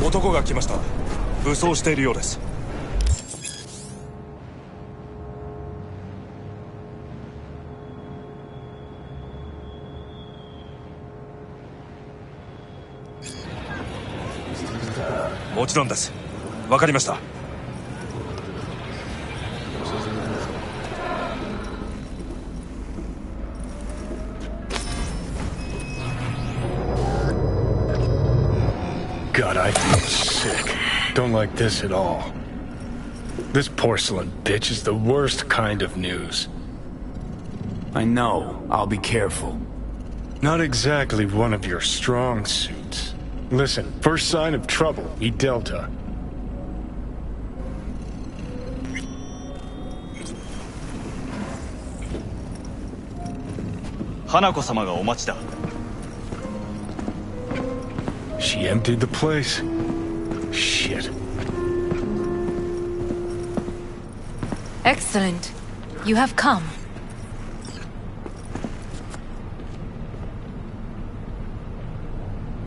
男が来ました。武装しているようです。もちろんです。わかりました。God, I feel sick. Don't like this at all. This porcelain bitch is the worst kind of news. I know. I'll be careful. Not exactly one of your strong suits. Listen, first sign of trouble, eat Delta. Hanako-samaがお待ちだ。She emptied the place. Shit. Excellent. You have come.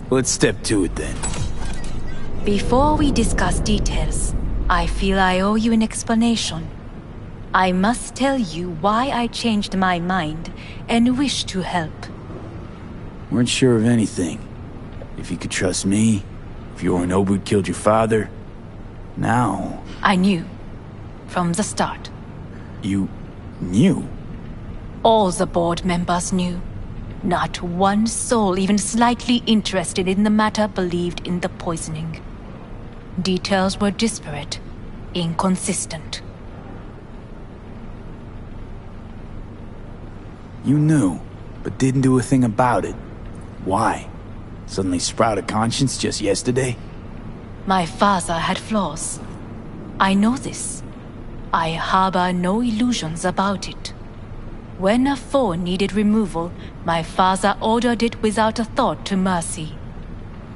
Let's step to it then. Before we discuss details, I feel I owe you an explanation. I must tell you why I changed my mind and wish to help. Weren't sure of anything. If you could trust me, if Yorinobu killed your father, now... I knew. From the start. You... knew? All the board members knew. Not one soul even slightly interested in the matter believed in the poisoning. Details were disparate, inconsistent. You knew, but didn't do a thing about it. Why? Suddenly sprout a conscience just yesterday? My father had flaws. I know this. I harbor no illusions about it. When a foe needed removal, my father ordered it without a thought to mercy.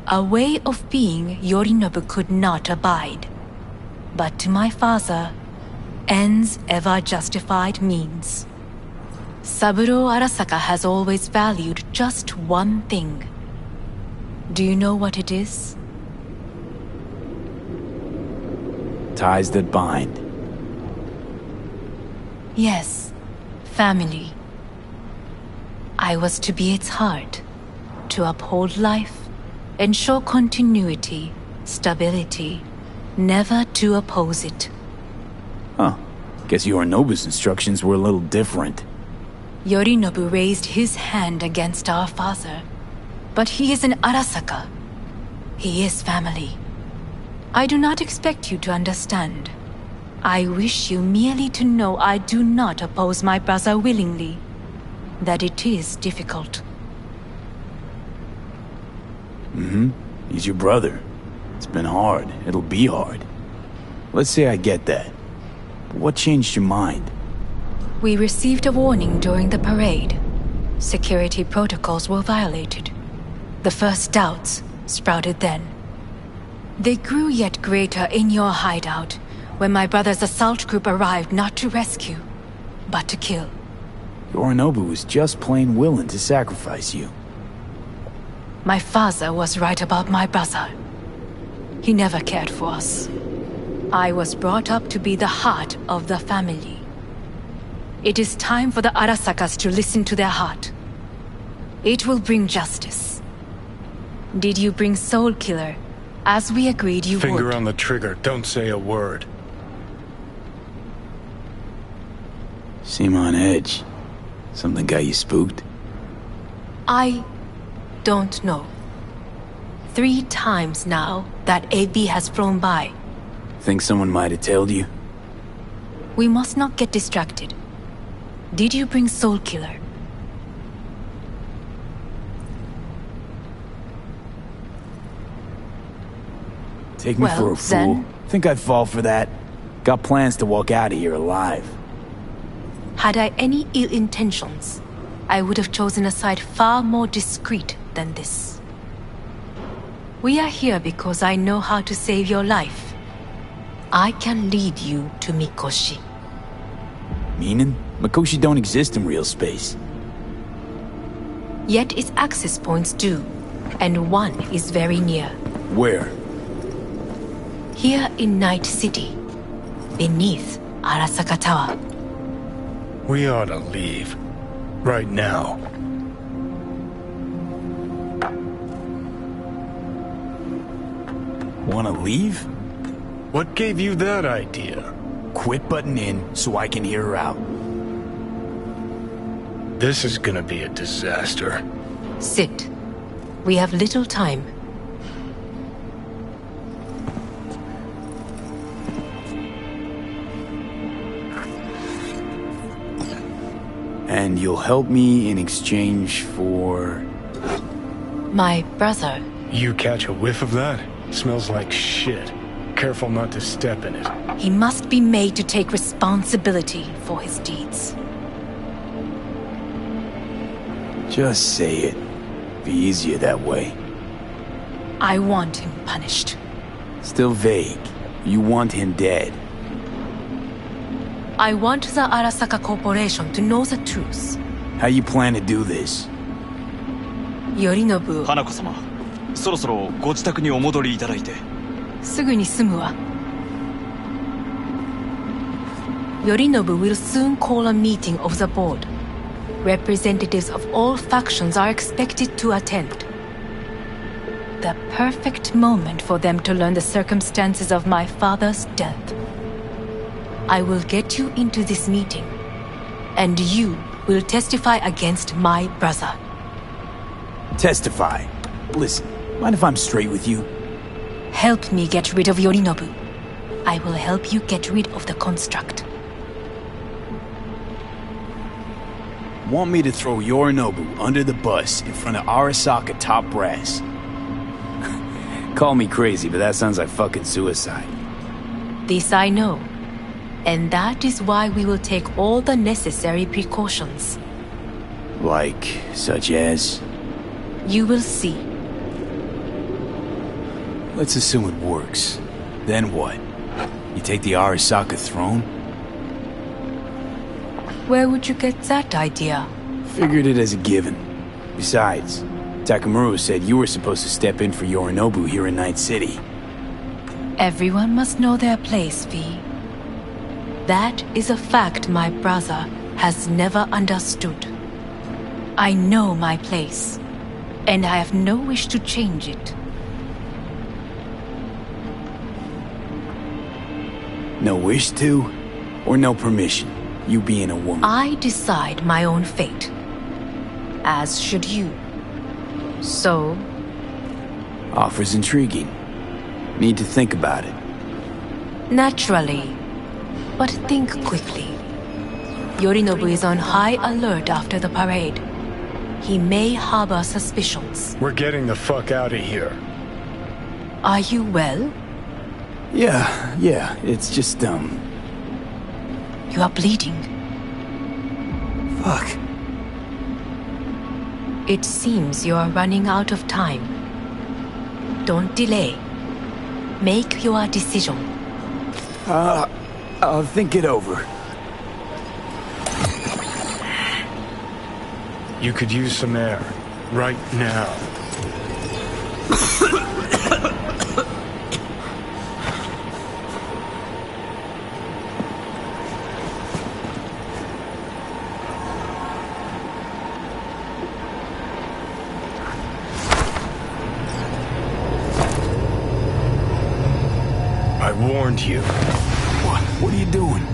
A way of being Yorinobu could not abide. But to my father, ends ever justified means. Saburo Arasaka has always valued just one thing. Do you know what it is? Ties that bind. Yes, family. I was to be its heart, to uphold life, ensure continuity, stability, never to oppose it. Huh. Guess Yorinobu's instructions were a little different. Yorinobu raised his hand against our father. But he is an Arasaka. He is family. I do not expect you to understand. I wish you merely to know I do not oppose my brother willingly. That it is difficult. He's your brother. It's been hard. It'll be hard. Let's say I get that. But what changed your mind? We received a warning during the parade. Security protocols were violated. The first doubts sprouted then. They grew yet greater in your hideout when my brother's assault group arrived not to rescue, but to kill. Yorinobu was just plain willing to sacrifice you. My father was right about my brother. He never cared for us. I was brought up to be the heart of the family. It is time for the Arasakas to listen to their heart. It will bring justice. Did you bring Soul Killer, as we agreed you would? Finger on the trigger, don't say a word. Seem on edge. Something got you spooked? I don't know. 3 times now that AB has flown by. Think someone might have tailed you? We must not get distracted. Did you bring Soul Killer? Take me for a fool. Think I'd fall for that? Got plans to walk out of here alive. Had I any ill intentions, I would have chosen a side far more discreet than this. We are here because I know how to save your life. I can lead you to Mikoshi. Meaning? Mikoshi don't exist in real space. Yet its access points do, and one is very near. Where? Here in Night City, beneath Arasaka Tower. We ought to leave. Right now. Wanna leave? What gave you that idea? Quit butting in so I can hear her out. This is gonna be a disaster. Sit. We have little time. And you'll help me in exchange for... My brother. You catch a whiff of that? Smells like shit. Careful not to step in it. He must be made to take responsibility for his deeds. Just say it. Be easier that way. I want him punished. Still vague. You want him dead. I want the Arasaka Corporation to know the truth. How you plan to do this? Yorinobu 花子様、そろそろご自宅にお戻りいただいて。すぐに済むわ。Yorinobu will soon call a meeting of the board. Representatives of all factions are expected to attend. The perfect moment for them to learn the circumstances of my father's death. I will get you into this meeting, and you will testify against my brother. Testify. Listen, mind if I'm straight with you? Help me get rid of Yorinobu. I will help you get rid of the construct. Want me to throw Yorinobu under the bus in front of Arasaka top brass? Call me crazy, but that sounds like fucking suicide. This I know. And that is why we will take all the necessary precautions. Like, such as? You will see. Let's assume it works. Then what? You take the Arasaka throne? Where would you get that idea? Figured it as a given. Besides, Takamura said you were supposed to step in for Yorinobu here in Night City. Everyone must know their place, V. That is a fact my brother has never understood. I know my place, and I have no wish to change it. No wish to? Or no permission? You being a woman? I decide my own fate. As should you. So... Offer's intriguing. Need to think about it. Naturally. But think quickly. Yorinobu is on high alert after the parade. He may harbor suspicions. We're getting the fuck out of here. Are you well? Yeah, it's just, You are bleeding. Fuck. It seems you are running out of time. Don't delay. Make your decision. I'll think it over. You could use some air. Right now. I warned you. What are you doing?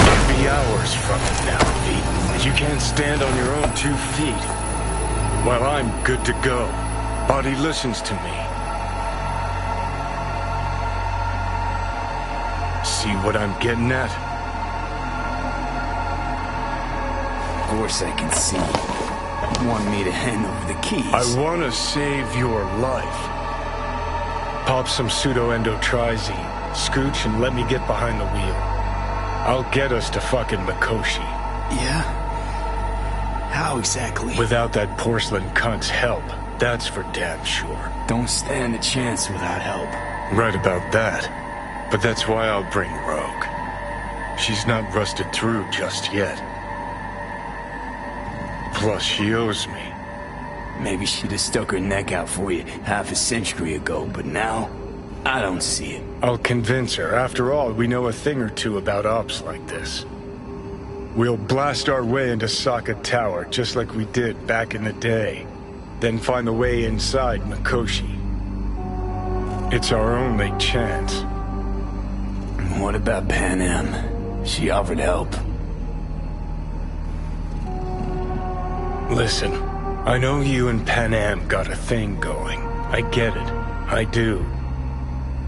Could be hours from it now, Pete. And you can't stand on your own 2 feet. Well, I'm good to go. Body listens to me. See what I'm getting at? Of course I can see. You want me to hand over the keys. I want to save your life. Pop some pseudo-endotrizine. Scooch and let me get behind the wheel. I'll get us to fucking Mikoshi. Yeah? How exactly? Without that porcelain cunt's help. That's for damn sure. Don't stand a chance without help. Right about that. But that's why I'll bring Rogue. She's not rusted through just yet. Plus, she owes me. Maybe she'd have stuck her neck out for you half a century ago, but now... I don't see it. I'll convince her. After all, we know a thing or two about ops like this. We'll blast our way into Sokka Tower, just like we did back in the day. Then find the way inside Mikoshi. It's our only chance. What about Pan Am? She offered help. Listen, I know you and Pan Am got a thing going. I get it. I do.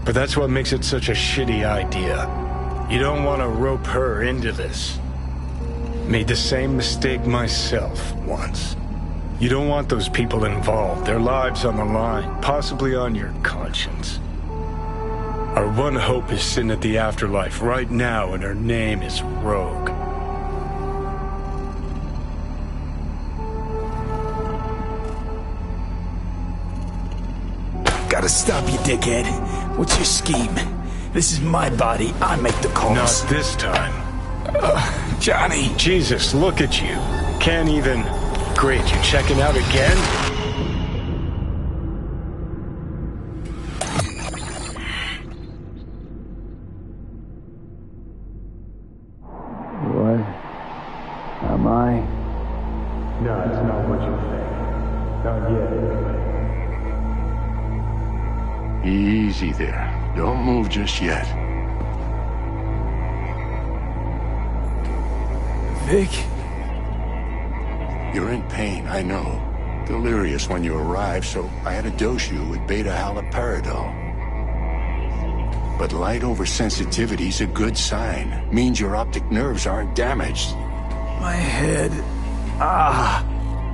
But that's what makes it such a shitty idea. You don't want to rope her into this. Made the same mistake myself once. You don't want those people involved, their lives on the line, possibly on your conscience. Our one hope is sitting at the afterlife right now, and her name is Rogue. Gotta stop you, dickhead. What's your scheme? This is my body. I make the calls. Not this time. Johnny. Jesus, look at you. Can't even... Great, you checking out again? What? Am I? No, it's not what you think. Not yet, anyway. Easy there. Don't move just yet. Vic? You're in pain, I know. Delirious when you arrived, so I had to dose you with beta-haloperidol. But light oversensitivity's a good sign. Means your optic nerves aren't damaged. My head.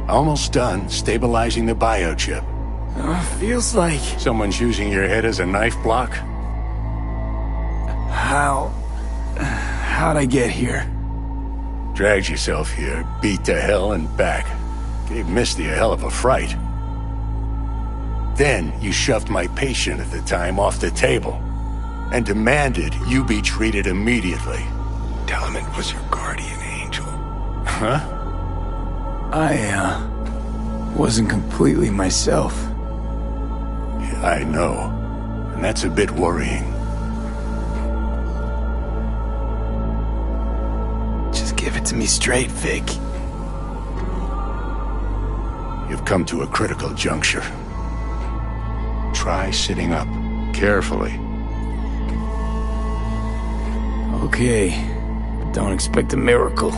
Almost done stabilizing the biochip. Feels like... Someone's using your head as a knife block? How'd I get here? Dragged yourself here, beat to hell and back. Gave Misty a hell of a fright. Then you shoved my patient at the time off the table and demanded you be treated immediately. Tell him it was your guardian angel. Huh? I, wasn't completely myself. Yeah, I know. And that's a bit worrying. Give it to me straight, Vic. You've come to a critical juncture. Try sitting up, carefully. Okay, but don't expect a miracle.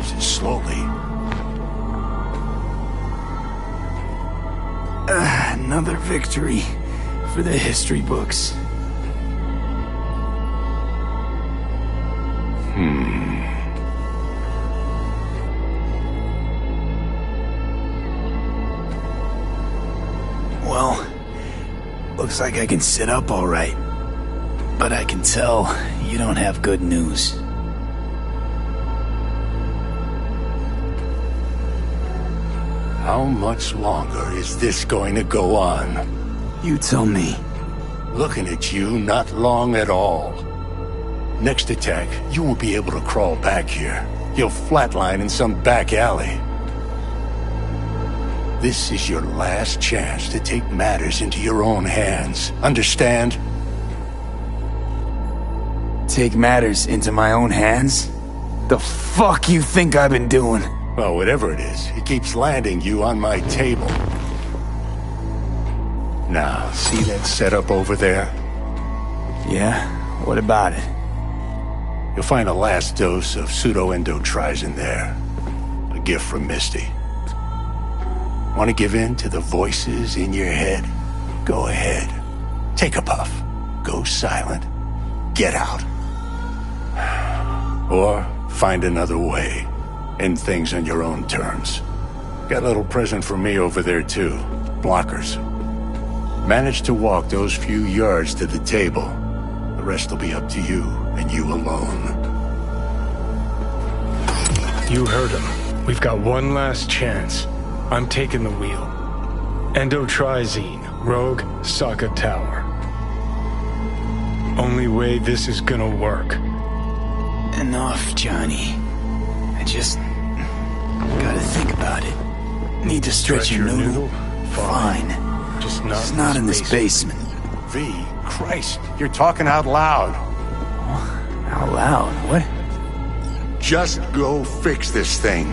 Just slowly. Another victory for the history books. Well, looks like I can sit up all right. But I can tell you don't have good news. How much longer is this going to go on? You tell me. Looking at you, not long at all. Next attack, you won't be able to crawl back here. You'll flatline in some back alley. This is your last chance to take matters into your own hands. Understand? Take matters into my own hands? The fuck you think I've been doing? Well, whatever it is, it keeps landing you on my table. Now, see that setup over there? Yeah? What about it? You'll find a last dose of pseudo-endotrizin there. A gift from Misty. Want to give in to the voices in your head? Go ahead. Take a puff. Go silent. Get out. Or find another way. End things on your own terms. Got a little present for me over there too. Blockers. Manage to walk those few yards to the table. The rest will be up to you, and you alone. You heard him. We've got one last chance. I'm taking the wheel. Endotrizine, Rogue, Sokka Tower. Only way this is gonna work. Enough, Johnny. I just... gotta think about it. Need to stretch your noodle? Fine. Just Just not It's not in this basement. V, Christ, you're talking out loud. Out loud? What? Just go fix this thing.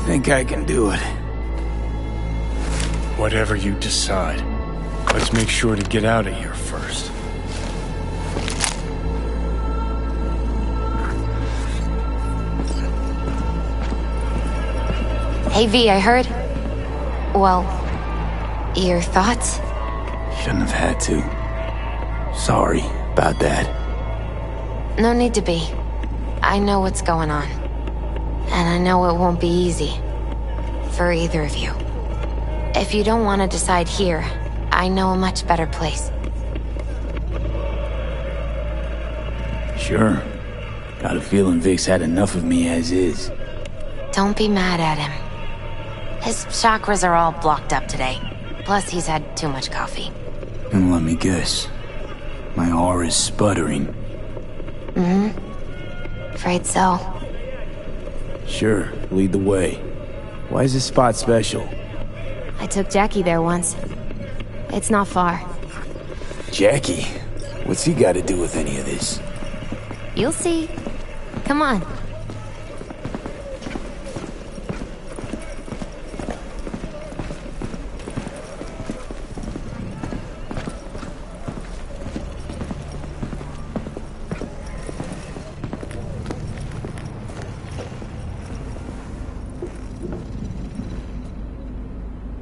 Think I can do it. Whatever you decide. Let's make sure to get out of here first. Hey V, I heard... Well, your thoughts? Shouldn't have had to. Sorry about that. No need to be. I know what's going on. And I know it won't be easy. For either of you. If you don't want to decide here, I know a much better place. Sure. Got a feeling Vic's had enough of me as is. Don't be mad at him. His chakras are all blocked up today. Plus, he's had too much coffee. And let me guess. My aura's sputtering. Afraid so. Sure, lead the way. Why is this spot special? I took Jackie there once. It's not far. Jackie? What's he got to do with any of this? You'll see. Come on.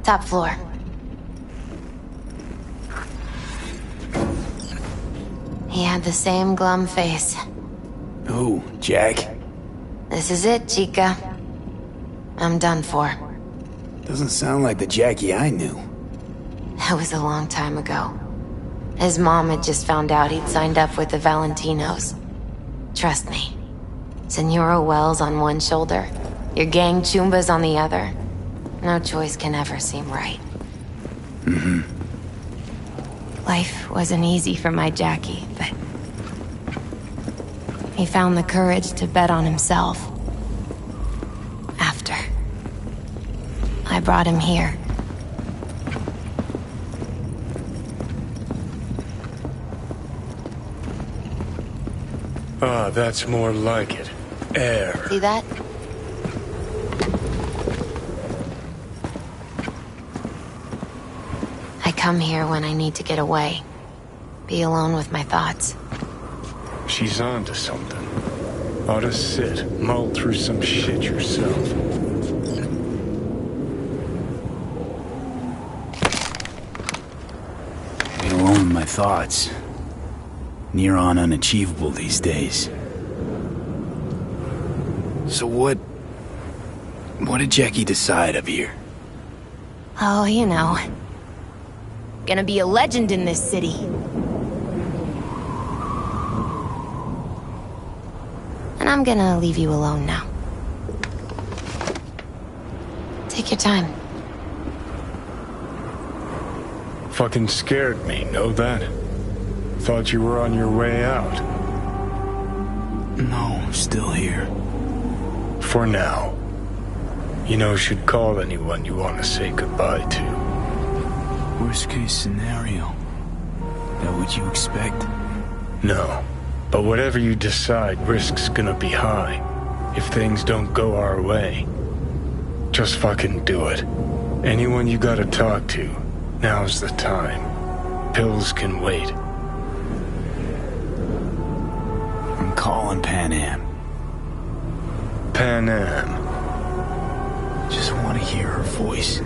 Top floor. He had the same glum face. Who, Jack? This is it, Chica. I'm done for. Doesn't sound like the Jackie I knew. That was a long time ago. His mom had just found out he'd signed up with the Valentinos. Trust me. Senora Wells on one shoulder, your gang Chumbas on the other. No choice can ever seem right. Life wasn't easy for my Jackie, but... he found the courage to bet on himself. After. I brought him here. Ah, that's more like it. Air. See that? I come here when I need to get away. Be alone with my thoughts. She's onto something. Ought to sit, mull through some shit yourself. Be alone with my thoughts. Near on unachievable these days. So what did Jackie decide up here? Oh, you know. Gonna be a legend in this city. And I'm gonna leave you alone now. Take your time. Fucking scared me, know that? Thought you were on your way out. No, still here. For now. You know, should call anyone you want to say goodbye to. Worst case scenario. That what you expect? No. But whatever you decide, risk's gonna be high. If things don't go our way. Just fucking do it. Anyone you gotta talk to, now's the time. Pills can wait. I'm calling Pan Am. Pan Am. Just want to hear her voice.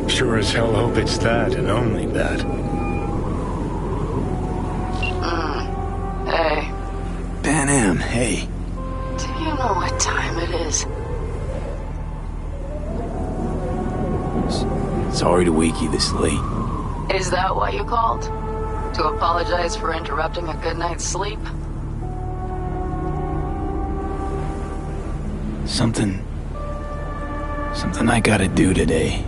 Sure as hell hope it's that and only that. Hey, Pan Am, hey. do you know what time it is? Sorry to wake you this late. Is that why you called? To apologize for interrupting a good night's sleep? Something I gotta do today.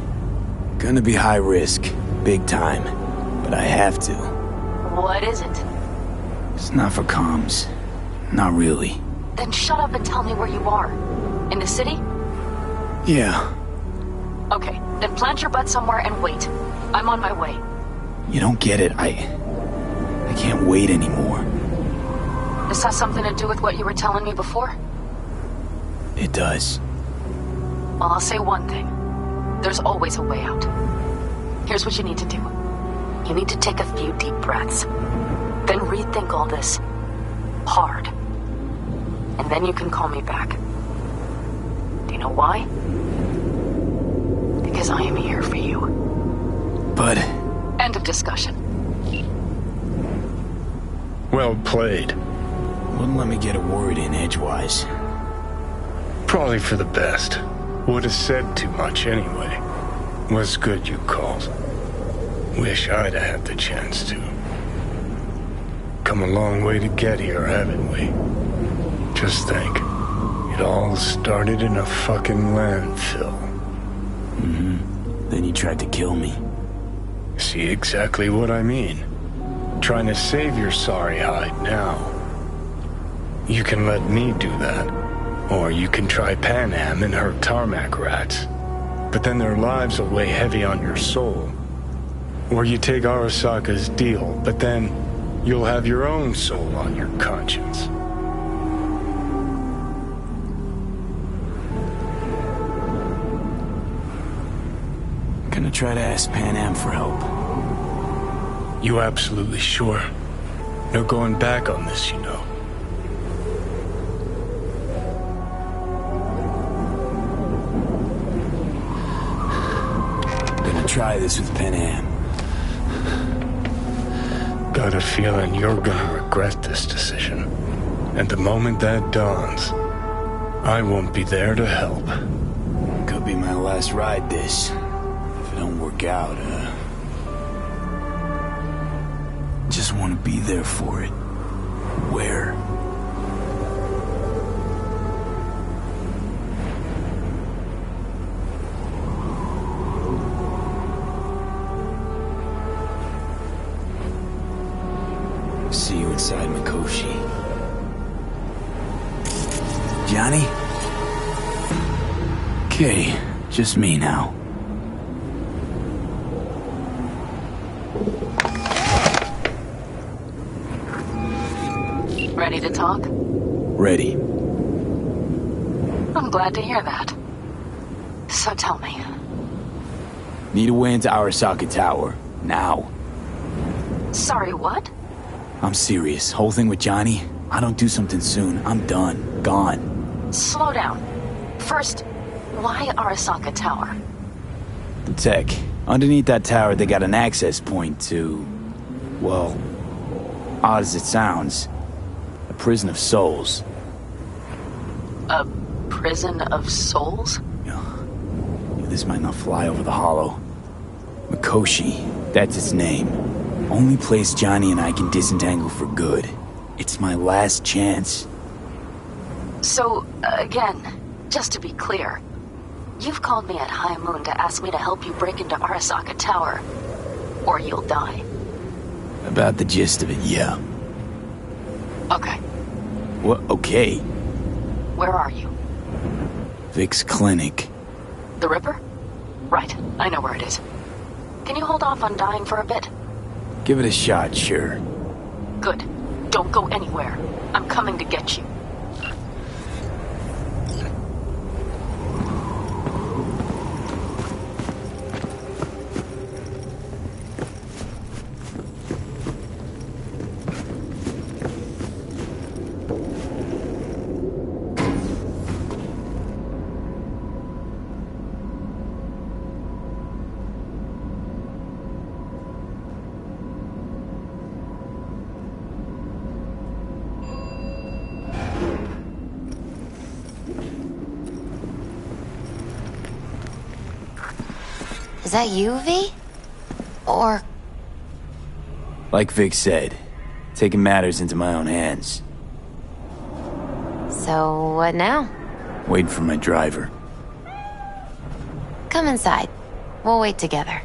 Gonna be high risk, big time, but I have to. What is it? It's not for comms. Not really. Then shut up and tell me where you are. In the city? Yeah. Okay, then plant your butt somewhere and wait. I'm on my way. You don't get it. I can't wait anymore. This has something to do with what you were telling me before? It does. Well, I'll say one thing. There's always a way out. Here's what you need to do. You need to take a few deep breaths. Then rethink all this. Hard. And then you can call me back. Do you know why? Because I am here for you. But... End of discussion. Well played. Wouldn't let me get a word in edgewise. Probably for the best. Would have said too much anyway. Was good you called. Wish I'd have had the chance to. Come a long way to get here, haven't we? Just think. It all started in a fucking landfill. Mm-hmm. Then you tried to kill me. See exactly what I mean. Trying to save your sorry hide now. You can let me do that. Or you can try Pan Am and her tarmac rats. But then their lives will weigh heavy on your soul. Or you take Arasaka's deal, but then you'll have your own soul on your conscience. Gonna try to ask Pan Am for help. You absolutely sure? No going back on this, you know. Gonna try this with Pan Am. Got a feeling you're gonna regret this decision. And the moment that dawns, I won't be there to help. Could be my last ride, this. If it don't work out, just want to be there for it. Where? See you inside Mikoshi. Johnny? Okay, just me now. Ready to talk? Ready. I'm glad to hear that. So tell me. Need a way into Arasaka Tower. Now. Sorry, what? I'm serious. Whole thing with Johnny, I don't do something soon, I'm done. Gone. Slow down. First, why Arasaka Tower? The tech. Underneath that tower, they got an access point to... well, odd as it sounds, a prison of souls. A prison of souls? This might not fly over the hollow. Mikoshi, that's its name. Only place Johnny and I can disentangle for good. It's my last chance. So, again, just to be clear, you've called me at High Moon to ask me to help you break into Arasaka Tower, or you'll die. About the gist of it, yeah. Okay. What? Okay. Where are you? Vic's clinic. The Ripper? Right, I know where it is. Can you hold off on dying for a bit? Give it a shot, sure. Good. Don't go anywhere. I'm coming to get you. Is that you, V? Or... Like Vic said, taking matters into my own hands. So, what now? Waiting for my driver. Come inside. We'll wait together.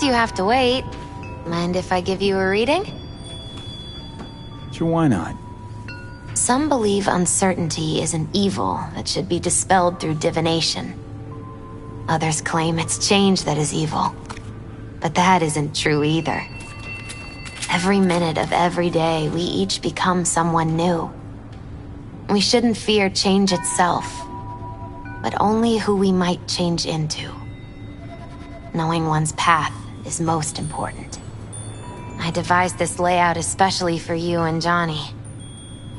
Since you have to wait, mind if I give you a reading? Sure, why not? Some believe uncertainty is an evil that should be dispelled through divination. Others claim it's change that is evil. But that isn't true either. Every minute of every day, we each become someone new. We shouldn't fear change itself, but only who we might change into. Knowing one's path is most important. I devised this layout especially for you and Johnny.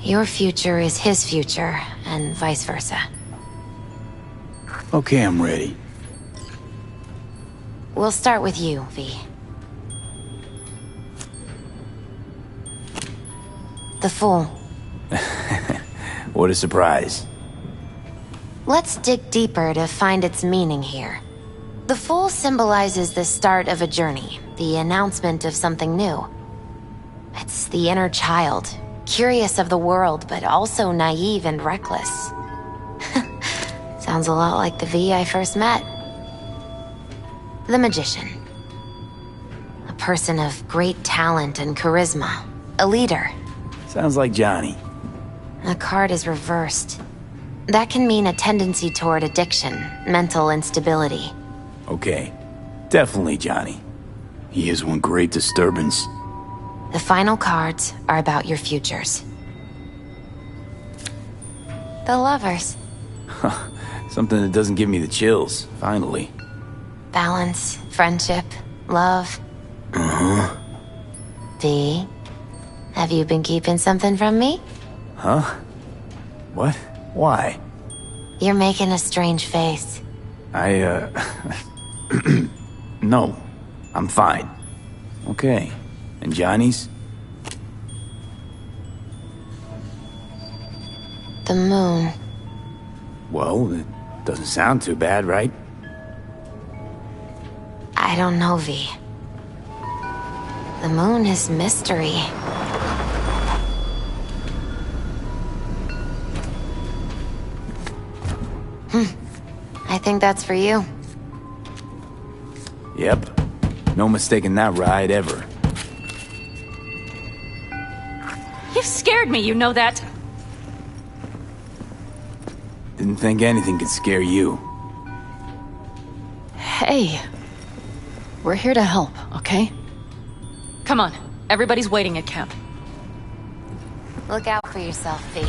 Your future is his future, and vice versa. Okay, I'm ready. We'll start with you, V. The Fool. What a surprise. Let's dig deeper to find its meaning here. The Fool symbolizes the start of a journey, the announcement of something new. It's the inner child, curious of the world, but also naive and reckless. Sounds a lot like the V I first met. The Magician. A person of great talent and charisma. A leader. Sounds like Johnny. The card is reversed. That can mean a tendency toward addiction, mental instability. Okay, definitely Johnny. He is one great disturbance. The final cards are about your futures. The Lovers. Something that doesn't give me the chills, finally. Balance, friendship, love. Uh-huh. V, have you been keeping something from me? Huh? What? Why? You're making a strange face. No. I'm fine. Okay. And Johnny's? The moon. Well, it doesn't sound too bad, right? I don't know, V. The moon is mystery. I think that's for you. Yep. No mistaking that ride ever. You've scared me, you know that. Didn't think anything could scare you. Hey. We're here to help, okay? Come on. Everybody's waiting at camp. Look out for yourself, V.